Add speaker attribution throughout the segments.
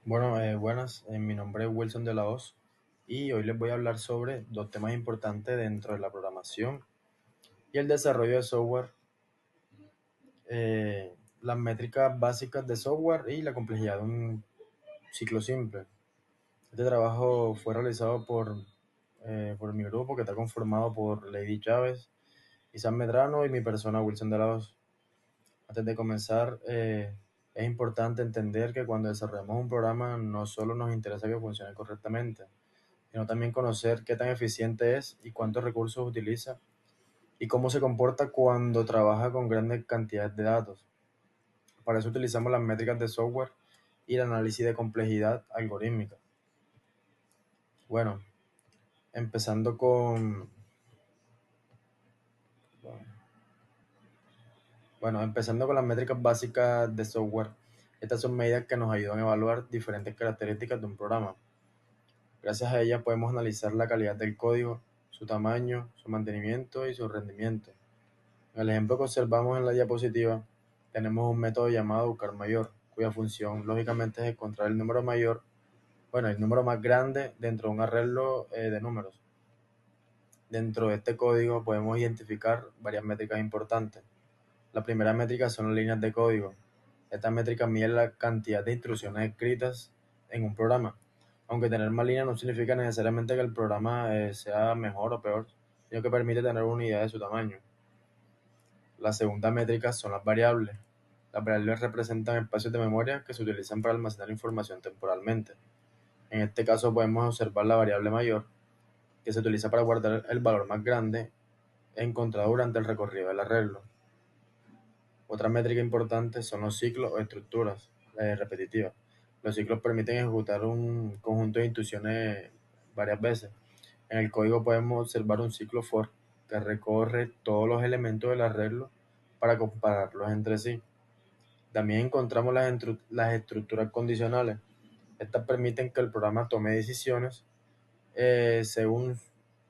Speaker 1: Buenas, mi nombre es Wilson de la Hoz y hoy les voy a hablar sobre dos temas importantes dentro de la programación y el desarrollo de software, las métricas básicas de software y la complejidad de un ciclo simple. Este trabajo fue realizado por mi grupo que está conformado por Lady Chávez, Isam Medrano y mi persona Wilson de la Hoz. Antes de comenzar, es importante entender que cuando desarrollamos un programa no solo nos interesa que funcione correctamente, sino también conocer qué tan eficiente es y cuántos recursos utiliza y cómo se comporta cuando trabaja con grandes cantidades de datos. Para eso utilizamos las métricas de software y el análisis de complejidad algorítmica. Bueno, empezando con, empezando con las métricas básicas de software. Estas son medidas que nos ayudan a evaluar diferentes características de un programa. Gracias a ellas podemos analizar la calidad del código, su tamaño, su mantenimiento y su rendimiento. En el ejemplo que observamos en la diapositiva, tenemos un método llamado buscar mayor, cuya función lógicamente es encontrar el número mayor, el número más grande dentro de un arreglo de números. Dentro de este código podemos identificar varias métricas importantes. La primera métrica son las líneas de código. Esta métrica mide la cantidad de instrucciones escritas en un programa. Aunque tener más líneas no significa necesariamente que el programa sea mejor o peor, sino que permite tener una idea de su tamaño. La segunda métrica son las variables. Las variables representan espacios de memoria que se utilizan para almacenar información temporalmente. En este caso podemos observar la variable mayor, que se utiliza para guardar el valor más grande encontrado durante el recorrido del arreglo. Otra métrica importante son los ciclos o estructuras repetitivas. Los ciclos permiten ejecutar un conjunto de instrucciones varias veces. En el código podemos observar un ciclo for que recorre todos los elementos del arreglo para compararlos entre sí. También encontramos las estructuras condicionales. Estas permiten que el programa tome decisiones según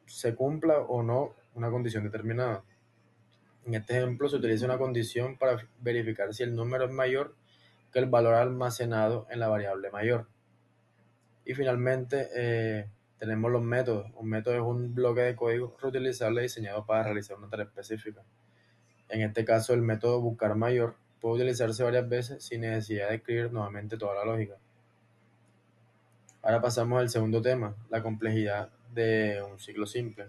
Speaker 1: se cumpla o no una condición determinada. En este ejemplo se utiliza una condición para verificar si el número es mayor que el valor almacenado en la variable mayor. Y finalmente tenemos los métodos. Un método es un bloque de código reutilizable diseñado para realizar una tarea específica. En este caso, el método buscar mayor puede utilizarse varias veces sin necesidad de escribir nuevamente toda la lógica. Ahora pasamos al segundo tema, la complejidad de un ciclo simple.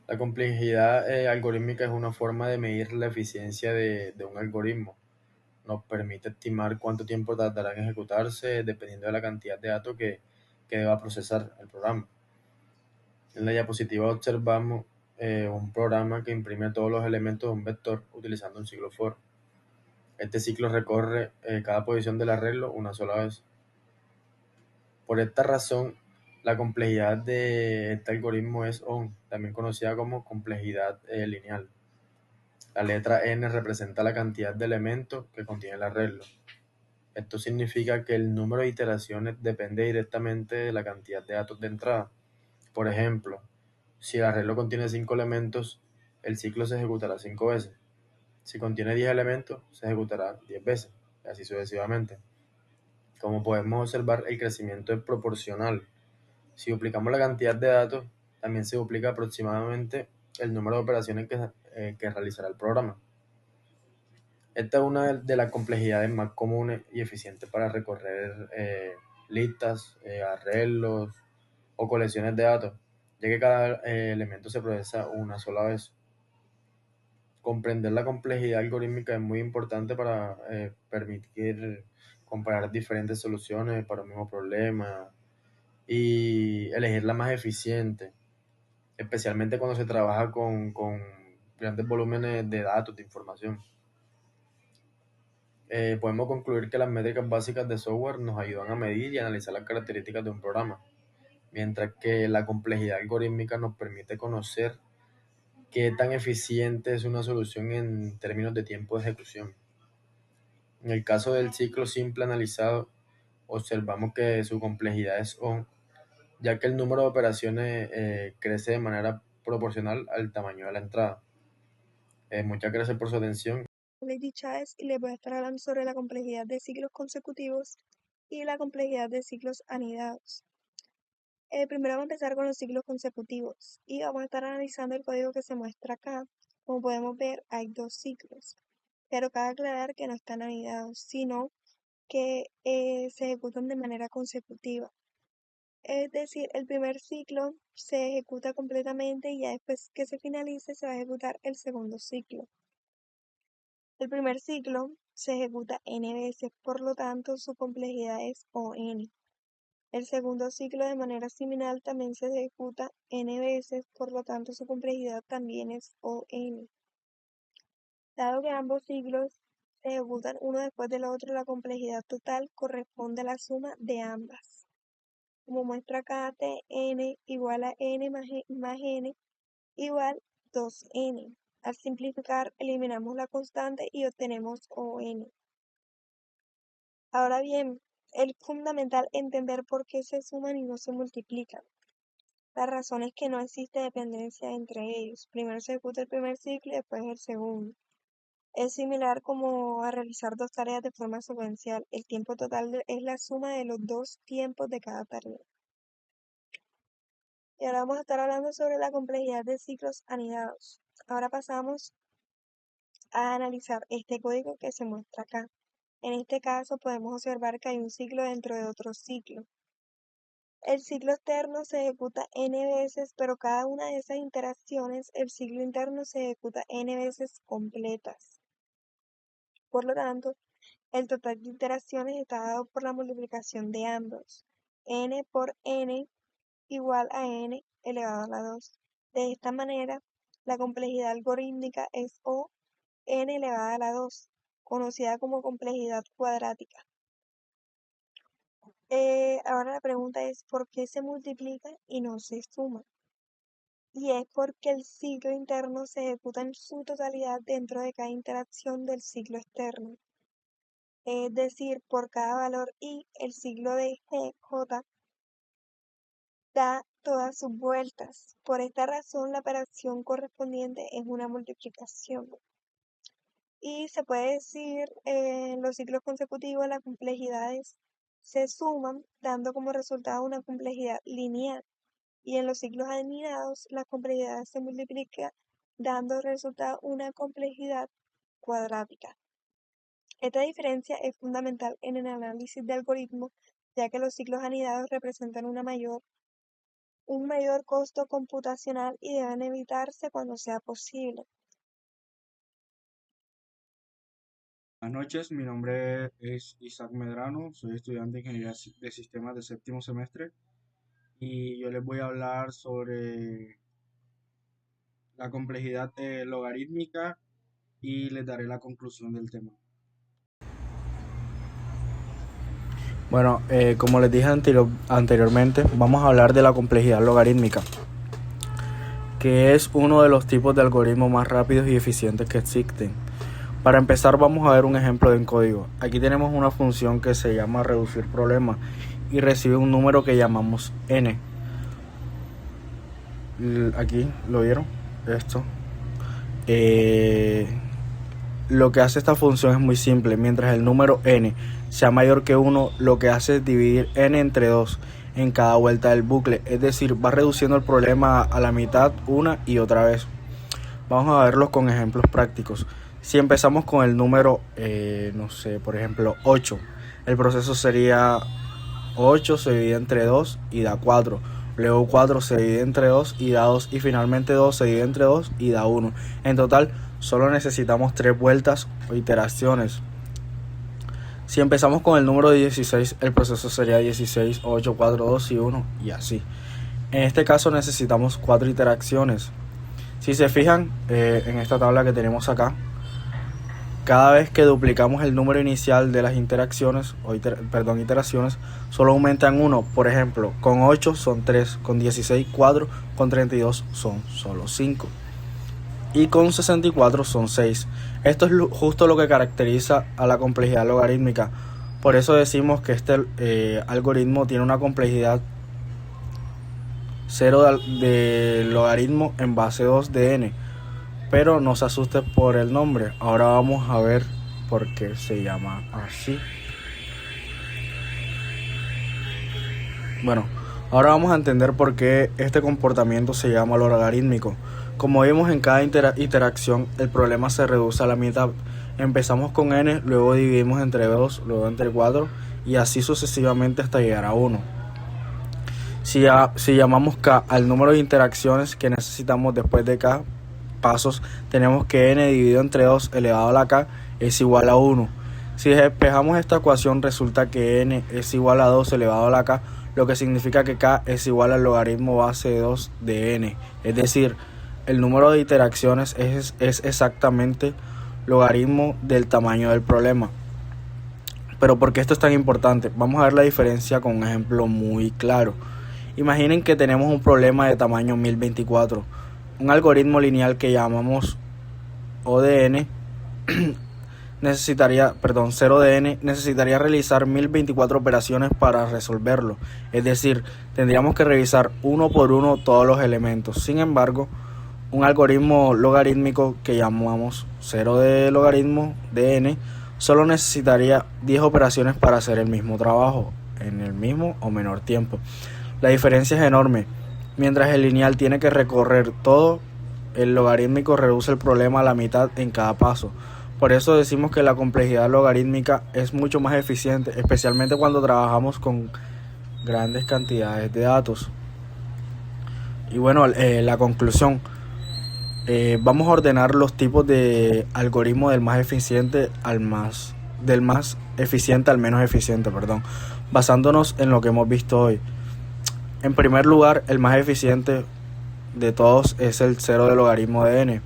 Speaker 1: La complejidad algorítmica es una forma de medir la eficiencia de un algoritmo. Nos permite estimar cuánto tiempo tardará en ejecutarse dependiendo de la cantidad de datos que deba procesar el programa. En la diapositiva observamos un programa que imprime todos los elementos de un vector utilizando un ciclo for. Este ciclo recorre cada posición del arreglo una sola vez. Por esta razón, la complejidad de este algoritmo es ON, también conocida como complejidad lineal. La letra N representa la cantidad de elementos que contiene el arreglo. Esto significa que el número de iteraciones depende directamente de la cantidad de datos de entrada. Por ejemplo, si el arreglo contiene 5 elementos, el ciclo se ejecutará 5 veces. Si contiene 10 elementos, se ejecutará 10 veces, y así sucesivamente. Como podemos observar, el crecimiento es proporcional. Si duplicamos la cantidad de datos, también se duplica aproximadamente el número de operaciones que realizará el programa. Esta es una de las complejidades más comunes y eficientes para recorrer listas, arreglos o colecciones de datos, ya que cada elemento se procesa una sola vez. Comprender la complejidad algorítmica es muy importante para permitir comparar diferentes soluciones para un mismo problema y elegir la más eficiente, especialmente cuando se trabaja con grandes volúmenes de datos, de información. Podemos concluir que las métricas básicas de software nos ayudan a medir y analizar las características de un programa, mientras que la complejidad algorítmica nos permite conocer qué tan eficiente es una solución en términos de tiempo de ejecución. En el caso del ciclo simple analizado, observamos que su complejidad es ON, ya que el número de operaciones crece de manera proporcional al tamaño de la entrada. Muchas gracias por su atención.
Speaker 2: Lady Chávez y les voy a estar hablando sobre la complejidad de ciclos consecutivos y la complejidad de ciclos anidados. Primero vamos a empezar con los ciclos consecutivos y vamos a estar analizando el código que se muestra acá. Como podemos ver, hay dos ciclos, pero cabe aclarar que no están anidados, sino que se ejecutan de manera consecutiva. Es decir, el primer ciclo se ejecuta completamente y ya después que se finalice se va a ejecutar el segundo ciclo. El primer ciclo se ejecuta n veces, por lo tanto su complejidad es O(n). El segundo ciclo de manera similar también se ejecuta n veces, por lo tanto su complejidad también es O(n). Dado que ambos ciclos se ejecutan uno después del otro, la complejidad total corresponde a la suma de ambas. Como muestra acá, Tn igual a n más n igual 2n. Al simplificar, eliminamos la constante y obtenemos ON. Ahora bien, es fundamental entender por qué se suman y no se multiplican. La razón es que no existe dependencia entre ellos. Primero se ejecuta el primer ciclo y después el segundo. Es similar como a realizar dos tareas de forma secuencial. El tiempo total es la suma de los dos tiempos de cada tarea. Y ahora vamos a estar hablando sobre la complejidad de ciclos anidados. Ahora pasamos a analizar este código que se muestra acá. En este caso podemos observar que hay un ciclo dentro de otro ciclo. El ciclo externo se ejecuta n veces, pero cada una de esas interacciones, el ciclo interno se ejecuta n veces completas. Por lo tanto, el total de interacciones está dado por la multiplicación de ambos. N por n igual a n elevado a la 2. De esta manera, la complejidad algorítmica es O n elevada a la 2, conocida como complejidad cuadrática. Ahora la pregunta es, ¿por qué se multiplica y no se suma? Y es porque el ciclo interno se ejecuta en su totalidad dentro de cada interacción del ciclo externo. Es decir, por cada valor i, el ciclo de J da todas sus vueltas. Por esta razón, la operación correspondiente es una multiplicación. Y se puede decir, en los ciclos consecutivos las complejidades se suman, dando como resultado una complejidad lineal. Y en los ciclos anidados, la complejidad se multiplica, dando resultado una complejidad cuadrática. Esta diferencia es fundamental en el análisis de algoritmos, ya que los ciclos anidados representan un mayor costo computacional y deben evitarse cuando sea posible.
Speaker 3: Buenas noches, mi nombre es Isaac Medrano, soy estudiante de Ingeniería de Sistemas de séptimo semestre y yo les voy a hablar sobre la complejidad logarítmica y les daré la conclusión del tema.
Speaker 4: Bueno, como les dije anteriormente, vamos a hablar de la complejidad logarítmica, que es uno de los tipos de algoritmos más rápidos y eficientes que existen. Para empezar, vamos a ver un ejemplo de un código. Aquí tenemos una función que se llama reducir problema y recibe un número que llamamos n. Aquí, ¿lo vieron? Esto. Lo que hace esta función es muy simple. Mientras el número n sea mayor que 1, lo que hace es dividir n entre 2 en cada vuelta del bucle. Es decir, va reduciendo el problema a la mitad una y otra vez. Vamos a verlos con ejemplos prácticos. Si empezamos con el número, no sé, por ejemplo 8, el proceso sería 8 se divide entre 2 y da 4. Luego 4 se divide entre 2 y da 2. Y finalmente 2 se divide entre 2 y da 1. En total, solo necesitamos 3 vueltas o iteraciones. Si empezamos con el número 16, el proceso sería 16, 8, 4, 2 y 1 y así. En este caso necesitamos 4 iteraciones. Si se fijan en esta tabla que tenemos acá, cada vez que duplicamos el número inicial de las interacciones, iteraciones, solo aumentan 1. Por ejemplo, con 8 son 3, con 16, 4, con 32 son solo 5. Y con 64 son 6. Esto es justo lo que caracteriza a la complejidad logarítmica. Por eso decimos que este algoritmo tiene una complejidad 0 de logaritmo en base 2 de n. pero no se asuste por el nombre. Ahora vamos a ver por qué se llama así. Bueno, ahora vamos a entender por qué este comportamiento se llama logarítmico. Como vimos, en cada interacción el problema se reduce a la mitad. Empezamos con n, luego dividimos entre 2, luego entre 4 y así sucesivamente hasta llegar a 1. Si llamamos k al número de interacciones que necesitamos después de k pasos, tenemos que n dividido entre 2 elevado a la k es igual a 1. Si despejamos esta ecuación, resulta que n es igual a 2 elevado a la k, lo que significa que k es igual al logaritmo base de 2 de n, es decir, el número de interacciones es exactamente logaritmo del tamaño del problema. Pero ¿por qué esto es tan importante? Vamos a ver la diferencia con un ejemplo muy claro. Imaginen que tenemos un problema de tamaño 1024. Un algoritmo lineal que llamamos O de n necesitaría realizar 1024 operaciones para resolverlo. Es decir, tendríamos que revisar uno por uno todos los elementos. Sin embargo, un algoritmo logarítmico que llamamos 0 de logaritmo de n solo necesitaría 10 operaciones para hacer el mismo trabajo en el mismo o menor tiempo. La diferencia es enorme. Mientras el lineal tiene que recorrer todo, el logarítmico reduce el problema a la mitad en cada paso. Por eso decimos que la complejidad logarítmica es mucho más eficiente, especialmente cuando trabajamos con grandes cantidades de datos. Y bueno, la conclusión. Vamos a ordenar los tipos de algoritmo del más eficiente al menos eficiente, basándonos en lo que hemos visto hoy. En primer lugar, el más eficiente de todos es el 0 de logaritmo de n.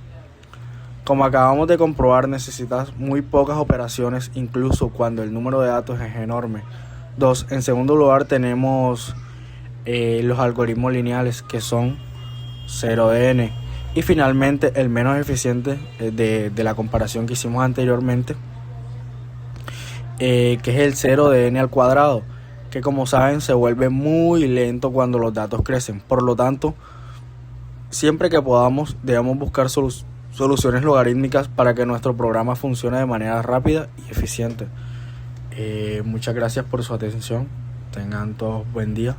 Speaker 4: Como acabamos de comprobar, necesitas muy pocas operaciones, incluso cuando el número de datos es enorme. 2. En segundo lugar tenemos los algoritmos lineales, que son 0 de n. Y finalmente el menos eficiente de la comparación que hicimos anteriormente, que es el 0 de n al cuadrado, que como saben se vuelve muy lento cuando los datos crecen. Por lo tanto, siempre que podamos debemos buscar soluciones logarítmicas para que nuestro programa funcione de manera rápida y eficiente. Muchas gracias por su atención. Tengan todos buen día.